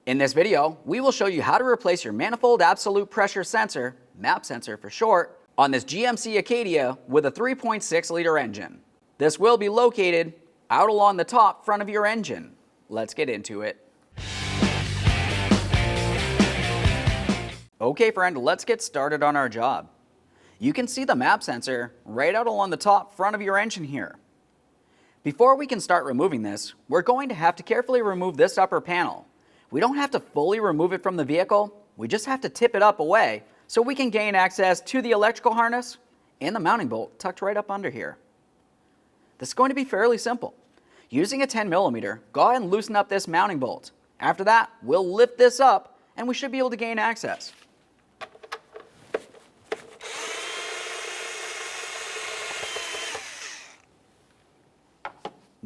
In this video, we will show you how to replace your Manifold Absolute Pressure sensor, MAP sensor for short, on this GMC Acadia with a 3.6-liter engine. This will be located out along the top front of your engine. Let's get into it. Okay friend, let's get started on our job. You can see the MAP sensor right out along the top front of your engine here. Before we can start removing this, we're going to have to carefully remove this upper panel. We don't have to fully remove it from the vehicle, we just have to tip it up away so we can gain access to the electrical harness and the mounting bolt tucked right up under here. This is going to be fairly simple. Using a 10mm, go ahead and loosen up this mounting bolt. After that, we'll lift this up and we should be able to gain access.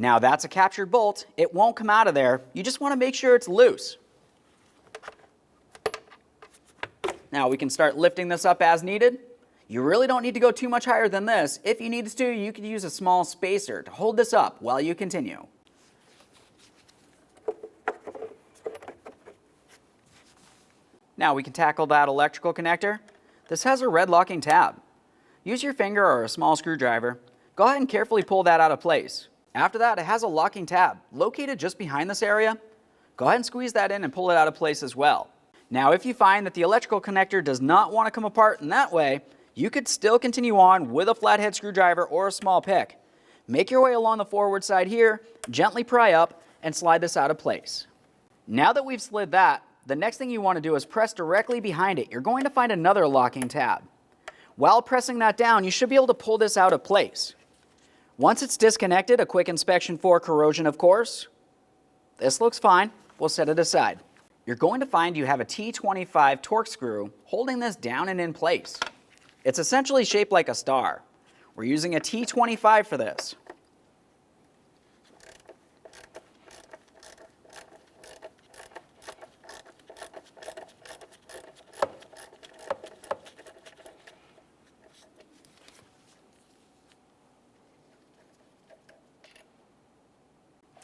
Now that's a captured bolt, it won't come out of there, you just want to make sure it's loose. Now we can start lifting this up as needed. You really don't need to go too much higher than this. If you needed to, you could use a small spacer to hold this up while you continue. Now we can tackle that electrical connector. This has a red locking tab. Use your finger or a small screwdriver. Go ahead and carefully pull that out of place. After that, it has a locking tab located just behind this area. Go ahead and squeeze that in and pull it out of place as well. Now, if you find that the electrical connector does not want to come apart in that way, you could still continue on with a flathead screwdriver or a small pick. Make your way along the forward side here, gently pry up, and slide this out of place. Now that we've slid that, the next thing you want to do is press directly behind it. You're going to find another locking tab. While pressing that down, you should be able to pull this out of place. Once it's disconnected, a quick inspection for corrosion, of course. This looks fine. We'll set it aside. You're going to find you have a T25 Torx screw holding this down and in place. It's essentially shaped like a star. We're using a T25 for this.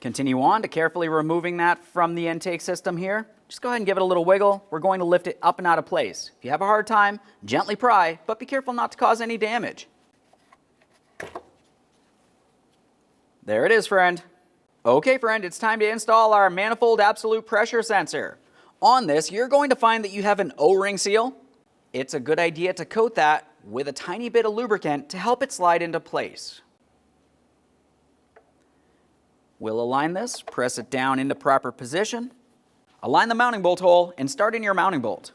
Continue on to carefully removing that from the intake system here. Just go ahead and give it a little wiggle. We're going to lift it up and out of place. If you have a hard time, gently pry, but be careful not to cause any damage. There it is, friend. Okay, friend, it's time to install our Manifold Absolute Pressure sensor. On this, you're going to find that you have an O-ring seal. It's a good idea to coat that with a tiny bit of lubricant to help it slide into place. We'll align this, press it down into proper position. Align the mounting bolt hole and start in your mounting bolt.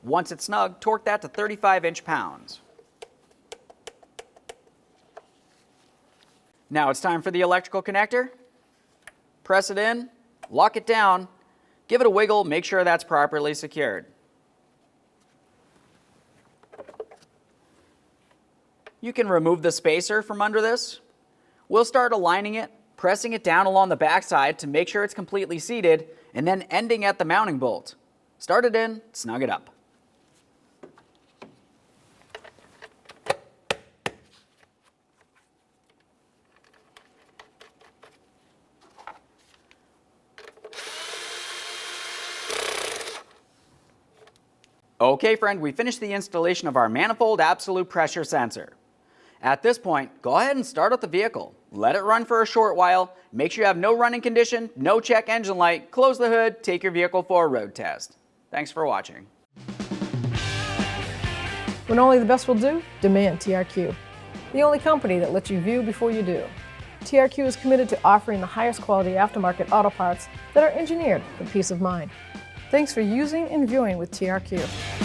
Once it's snug, torque that to 35 inch-pounds. Now it's time for the electrical connector. Press it in. Lock it down, give it a wiggle, make sure that's properly secured. You can remove the spacer from under this. We'll start aligning it, pressing it down along the backside to make sure it's completely seated, and then ending at the mounting bolt. Start it in, snug it up. Okay friend, we finished the installation of our Manifold Absolute Pressure sensor. At this point, go ahead and start up the vehicle. Let it run for a short while, make sure you have no running condition, no check engine light, close the hood, take your vehicle for a road test. Thanks for watching. When only the best will do, demand TRQ. The only company that lets you view before you do. TRQ is committed to offering the highest quality aftermarket auto parts that are engineered for peace of mind. Thanks for using and viewing with TRQ.